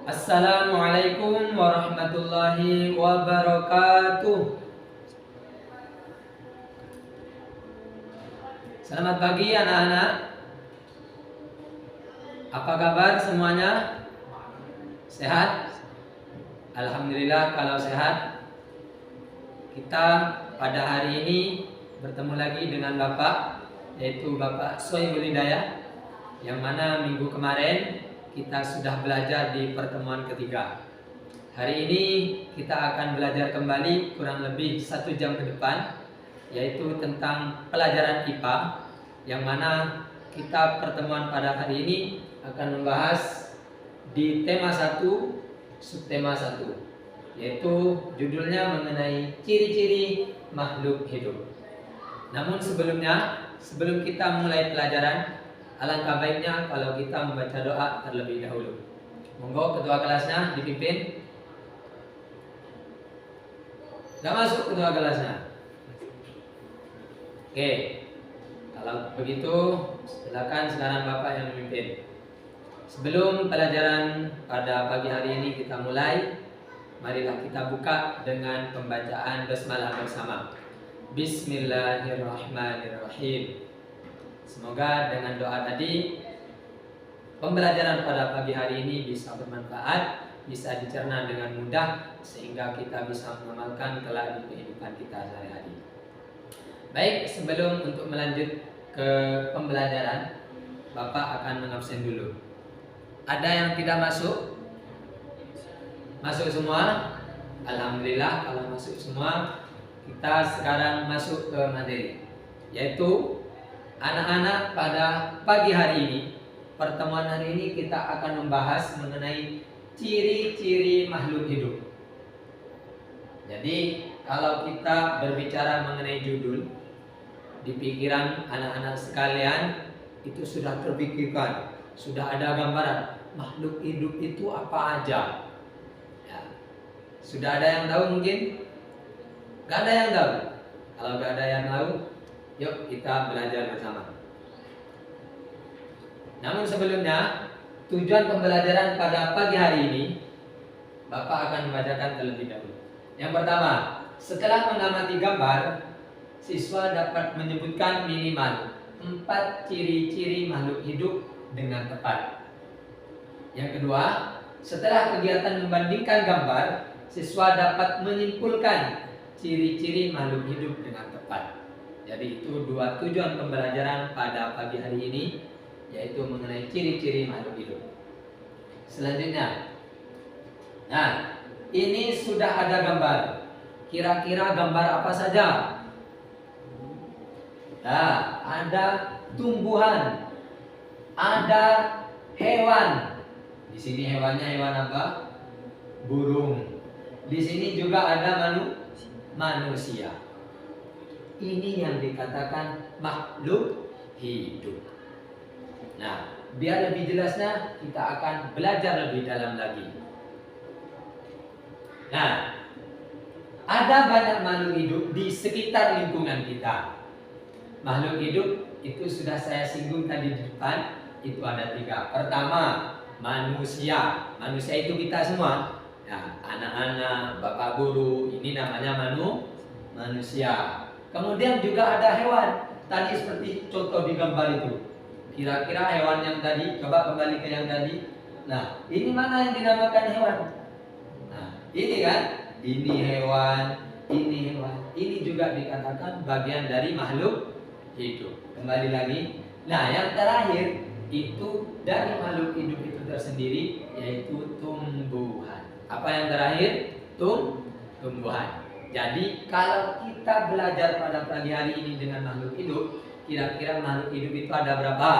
Assalamualaikum warahmatullahi wabarakatuh. Selamat pagi anak-anak. Apa kabar semuanya? Sehat? Alhamdulillah kalau sehat. Kita pada hari ini bertemu lagi dengan Bapak, yaitu Bapak Sohibul Hidayah, yang mana minggu kemarin kita sudah belajar di pertemuan ketiga. Hari ini kita akan belajar kembali kurang lebih 1 jam ke depan, yaitu tentang pelajaran IPA, yang mana kita pertemuan pada hari ini akan membahas di tema 1, subtema 1, yaitu judulnya mengenai ciri-ciri makhluk hidup. Namun sebelum kita mulai pelajaran, alangkah baiknya kalau kita membaca doa terlebih dahulu. Monggo ketua kelasnya dipimpin. Gak masuk ketua kelasnya. Oke, kalau begitu silakan sekarang Bapak yang memimpin. Sebelum pelajaran pada pagi hari ini kita mulai, marilah kita buka dengan pembacaan basmalah bersama. Bismillahirrahmanirrahim. Semoga dengan doa tadi pembelajaran pada pagi hari ini bisa bermanfaat, bisa dicerna dengan mudah, sehingga kita bisa mengamalkan kelak di kehidupan kita sehari-hari. Baik, sebelum untuk melanjut ke pembelajaran, Bapak akan mengabsen dulu. Ada yang tidak masuk? Masuk semua? Alhamdulillah kalau masuk semua. Kita sekarang masuk ke materi, yaitu anak-anak, pada pagi hari ini, pertemuan hari ini kita akan membahas mengenai ciri-ciri makhluk hidup. Jadi kalau kita berbicara mengenai judul, di pikiran anak-anak sekalian itu sudah terpikirkan, sudah ada gambaran makhluk hidup itu apa aja ya. Sudah ada yang tahu mungkin? Gak ada yang tahu. Kalau gak ada yang tahu, yuk kita belajar bersama. Namun sebelumnya, tujuan pembelajaran pada pagi hari ini, Bapak akan membacakan terlebih dahulu. Yang pertama, setelah mengamati gambar, siswa dapat menyebutkan minimal 4 ciri-ciri makhluk hidup dengan tepat. Yang kedua, setelah kegiatan membandingkan gambar, siswa dapat menyimpulkan ciri-ciri makhluk hidup dengan tepat. Jadi itu 2 tujuan pembelajaran pada pagi hari ini, yaitu mengenai ciri-ciri makhluk hidup. Selanjutnya, nah ini sudah ada gambar. Kira-kira gambar apa saja? Nah, ada tumbuhan, ada hewan. Di sini hewannya hewan apa? Burung. Di sini juga ada manusia. Ini yang dikatakan makhluk hidup. Nah, biar lebih jelasnya kita akan belajar lebih dalam lagi. Nah, ada banyak makhluk hidup di sekitar lingkungan kita. Makhluk hidup itu sudah saya singgung tadi di depan, itu ada 3. Pertama, manusia. Manusia itu kita semua. Nah, anak-anak, bapak guru, ini namanya manusia. Kemudian juga ada hewan. Tadi seperti contoh di gambar itu. Kira-kira hewan yang tadi, coba kembali ke yang tadi. Nah, ini mana yang dinamakan hewan? Nah, ini kan, ini hewan, ini hewan. Ini juga dikatakan bagian dari makhluk hidup. Kembali lagi. Nah, yang terakhir itu dari makhluk hidup itu tersendiri, yaitu tumbuhan. Apa yang terakhir? Tumbuhan. Jadi kalau kita belajar pada pagi hari ini dengan makhluk hidup, kira-kira makhluk hidup itu ada berapa?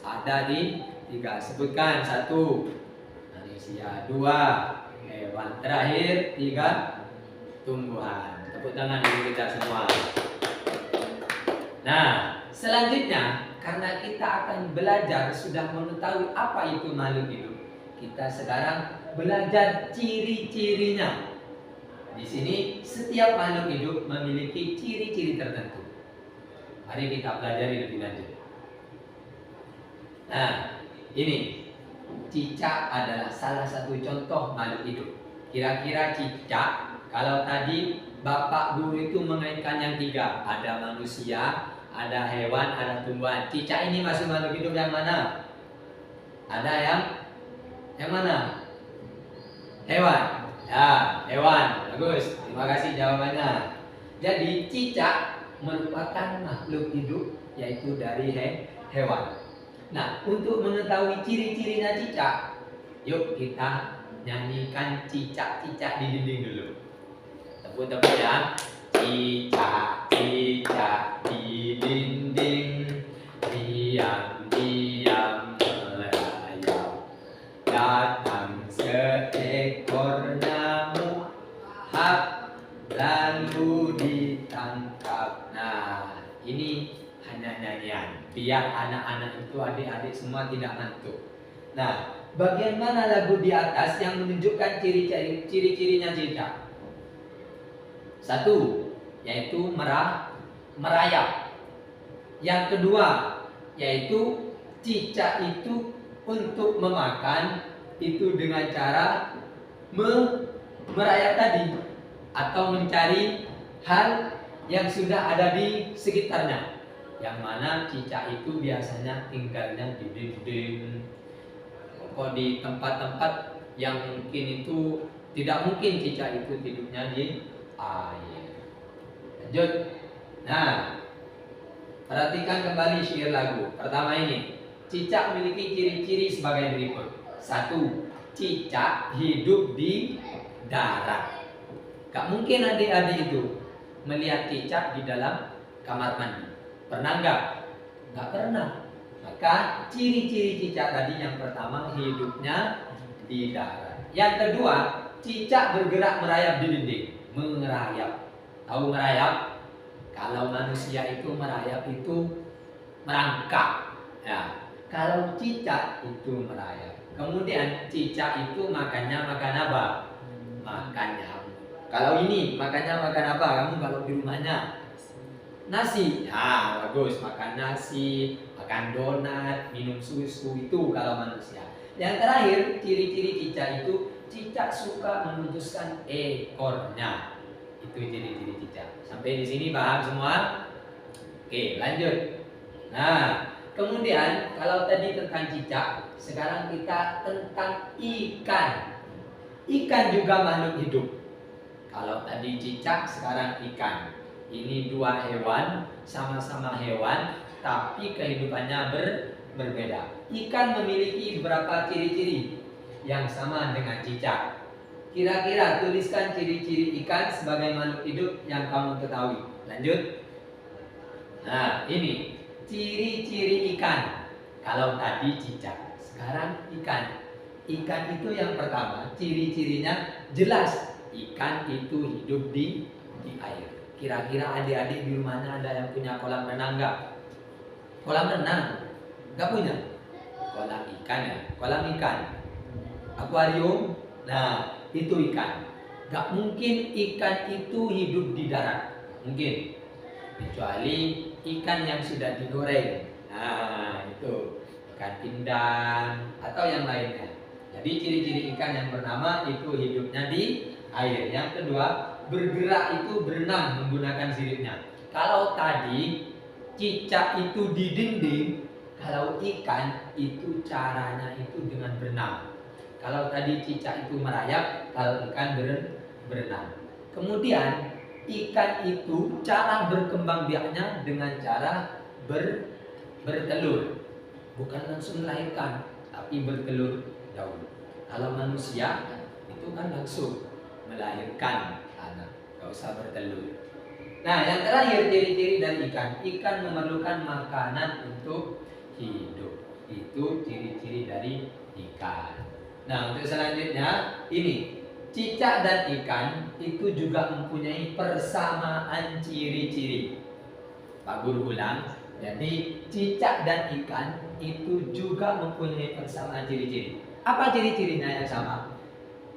Ada di 3. Sebutkan. 1, manusia. 2, hewan. Terakhir 3, tumbuhan. Tepuk tangan dulu kita semua. Nah, selanjutnya, karena kita akan belajar sudah mengetahui apa itu makhluk hidup, kita sekarang belajar ciri-cirinya. Di sini setiap makhluk hidup memiliki ciri-ciri tertentu. Mari kita pelajari lebih lanjut. Nah, ini cicak adalah salah satu contoh makhluk hidup. Kira-kira cicak, kalau tadi Bapak Guru itu mengaitkan yang tiga, ada manusia, ada hewan, ada tumbuhan. Cicak ini masuk makhluk hidup yang mana? Ada yang mana? Hewan. Ya, hewan. Bagus. Terima kasih jawabannya. Jadi cicak merupakan makhluk hidup, yaitu dari hewan. Nah, untuk mengetahui ciri-cirinya cicak, yuk kita nyanyikan cicak-cicak di dinding dulu. Tepuk-tepuk ya. Cicak-cicak di dinding, diam-diam merayap. Datang seekor nyamuk, hap, lalu ditangkap. Nah, ini hanya nyanyian, biar anak-anak itu, adik-adik semua tidak ngantuk. Nah, bagaimana lagu di atas yang menunjukkan ciri-cirinya cicak? Satu, yaitu merayap. Yang kedua, yaitu cicak itu untuk memakan itu dengan cara merayap tadi, atau mencari hal yang sudah ada di sekitarnya. Yang mana cicak itu biasanya tinggalnya di dinding, pokok di tempat-tempat yang mungkin itu tidak mungkin cicak itu tidurnya di air. Lanjut. Nah, perhatikan kembali syair lagu. Pertama ini, cicak memiliki ciri-ciri sebagai berikut. Satu, cicak hidup di darat. Gak mungkin adik-adik itu melihat cicak di dalam kamar mandi. Pernah nggak? Nggak pernah. Maka ciri-ciri cicak tadi, yang pertama hidupnya di darat. Yang kedua, cicak bergerak merayap di dinding. Merayap. Tahu merayap? Kalau manusia itu merayap itu merangkak. Ya. Kalau cicak itu merayap. Kemudian cicak itu makannya makan apa? Makan nyamuk. Kalau ini makannya makan apa? Kamu kalau di rumahnya nasi. Ya, bagus, makan nasi, makan donat, minum susu, itu kalau manusia. Yang terakhir, ciri-ciri cicak itu, cicak suka memutuskan ekornya. Itu ciri-ciri cicak. Sampai di sini paham semua? Oke, lanjut. Nah, kemudian kalau tadi tentang cicak, sekarang kita tentang ikan. Ikan juga makhluk hidup. Kalau tadi cicak, sekarang ikan. Ini dua hewan, sama-sama hewan, tapi kehidupannya berbeda. Ikan memiliki beberapa ciri-ciri yang sama dengan cicak. Kira-kira tuliskan ciri-ciri ikan sebagai makhluk hidup yang kamu ketahui. Lanjut. Nah, ini ciri-ciri ikan. Kalau tadi cicak, sekarang ikan. Ikan itu yang pertama, ciri-cirinya jelas. Ikan itu hidup di air. Kira-kira adik-adik di rumahnya ada yang punya kolam renang nggak? Kolam renang? Nggak punya? Kolam ikan ya? Kolam ikan? Akuarium? Nah, itu ikan. Nggak mungkin ikan itu hidup di darat. Mungkin. Kecuali ikan yang sudah digoreng. Nah, itu. Ikan pindang atau yang lainnya. Jadi ciri-ciri ikan yang pertama itu hidupnya di air. Yang kedua, bergerak itu berenang menggunakan siripnya. Kalau tadi cicak itu di dinding, kalau ikan itu caranya itu dengan berenang. Kalau tadi cicak itu merayap, kalau ikan berenang. Kemudian ikan itu cara berkembang biaknya dengan cara bertelur. Bukan langsung melahirkan, tapi bertelur dahulu. Kalau manusia itu kan langsung melahirkan anak, gak usah bertelur. Nah, yang terakhir ciri-ciri dari ikan. Ikan memerlukan makanan untuk hidup. Itu ciri-ciri dari ikan. Nah, untuk selanjutnya ini, cicak dan ikan itu juga mempunyai persamaan ciri-ciri. Pak Guru ulang. Jadi cicak dan ikan itu juga mempunyai persamaan ciri-ciri. Apa ciri-cirinya yang sama?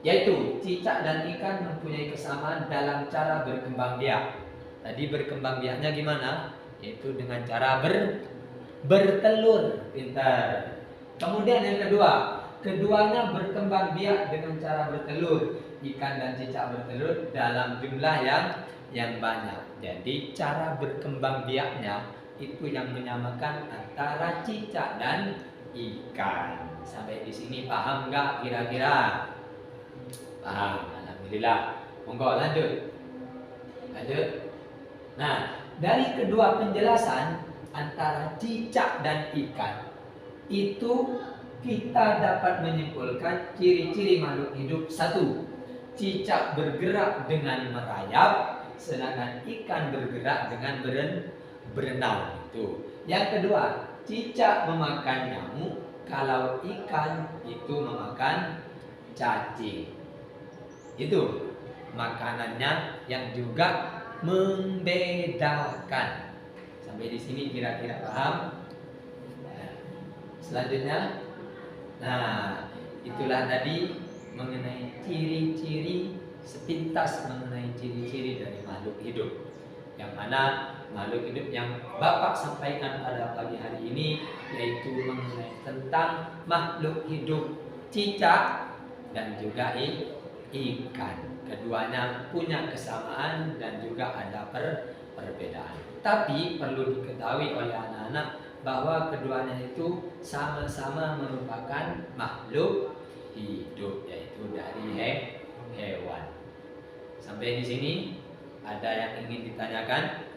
Yaitu cicak dan ikan mempunyai kesamaan dalam cara berkembang biak. Tadi berkembang biaknya gimana? Yaitu dengan cara bertelur. Pintar. Kemudian yang kedua, keduanya berkembang biak dengan cara bertelur. Ikan dan cicak bertelur dalam jumlah yang banyak. Jadi cara berkembang biaknya itu yang menyamakan antara cicak dan ikan. Sampai di sini paham nggak kira-kira? Paham, alhamdulillah. Monggo lanjut. Nah, dari kedua penjelasan antara cicak dan ikan itu kita dapat menyimpulkan ciri-ciri makhluk hidup. Satu, cicak bergerak dengan merayap, sedangkan ikan bergerak dengan berenang. Itu. Yang kedua, cicak memakan nyamuk, kalau ikan itu memakan cacing. Itu makanannya yang juga membedakan. Sampai di sini kira-kira paham? Selanjutnya, nah itulah tadi mengenai ciri-ciri, sepintas mengenai ciri-ciri dari makhluk hidup. Yang mana makhluk hidup yang Bapak sampaikan pada pagi hari ini yaitu mengenai tentang makhluk hidup cicak dan juga ikan. Keduanya punya kesamaan dan juga ada perbedaan. Tapi perlu diketahui oleh anak-anak bahwa keduanya itu sama-sama merupakan makhluk hidup, yaitu dari hewan. Sampai di sini ada yang ingin ditanyakan?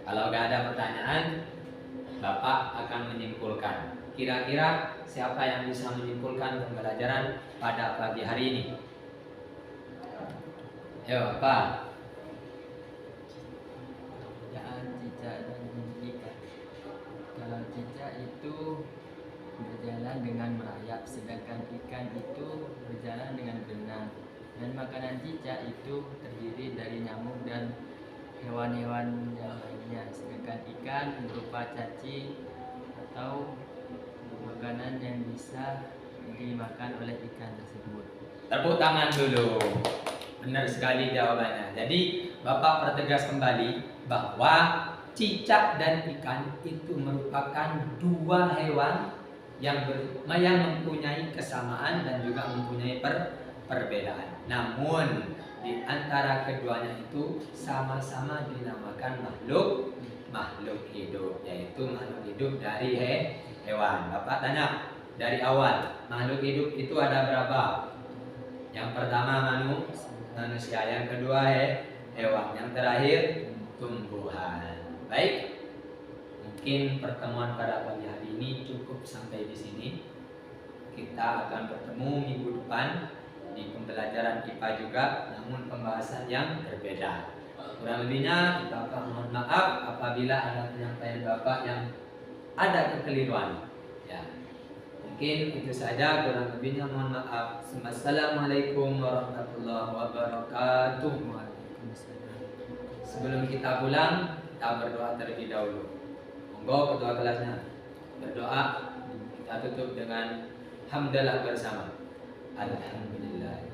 Kalau nggak ada pertanyaan, Bapak akan menyimpulkan. Kira-kira siapa yang bisa menyimpulkan pembelajaran pada pagi hari ini? Ayo, Pak. Perbedaan cicak dan ikan. Kalau cicak itu berjalan dengan merayap, sedangkan ikan itu berjalan dengan berenang. Dan makanan cicak itu terdiri dari nyamuk dan hewan-hewan yang lainnya, sedangkan ikan berupa cacing atau makanan yang bisa dimakan oleh ikan tersebut. Tepuk tangan dulu. Benar sekali jawabannya. Jadi Bapak pertegas kembali bahwa cicak dan ikan itu merupakan dua hewan yang mempunyai kesamaan dan juga mempunyai perbedaan. Namun di antara keduanya itu sama-sama dinamakan makhluk hidup, yaitu makhluk hidup dari hewan. Bapak tanya dari awal, makhluk hidup itu ada berapa? Yang pertama manusia, yang kedua hewan, yang terakhir tumbuhan. Baik, mungkin pertemuan pada pagi hari ini cukup sampai di sini. Kita akan bertemu minggu depan di pembelajaran IPA juga, namun pembahasan yang berbeda. Kurang lebihnya Bapak mohon maaf apabila ada penyampaian Bapak yang ada kekeliruan. Ya. Mungkin itu saja, kurang lebihnya mohon maaf. Assalamualaikum warahmatullahi wabarakatuh. Sebelum kita pulang, kita berdoa terlebih dahulu. Monggo ketua kelasnya berdoa. Kita tutup dengan hamdalah bersama. Alhamdulillah.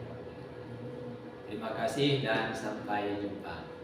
Terima kasih dan sampai jumpa.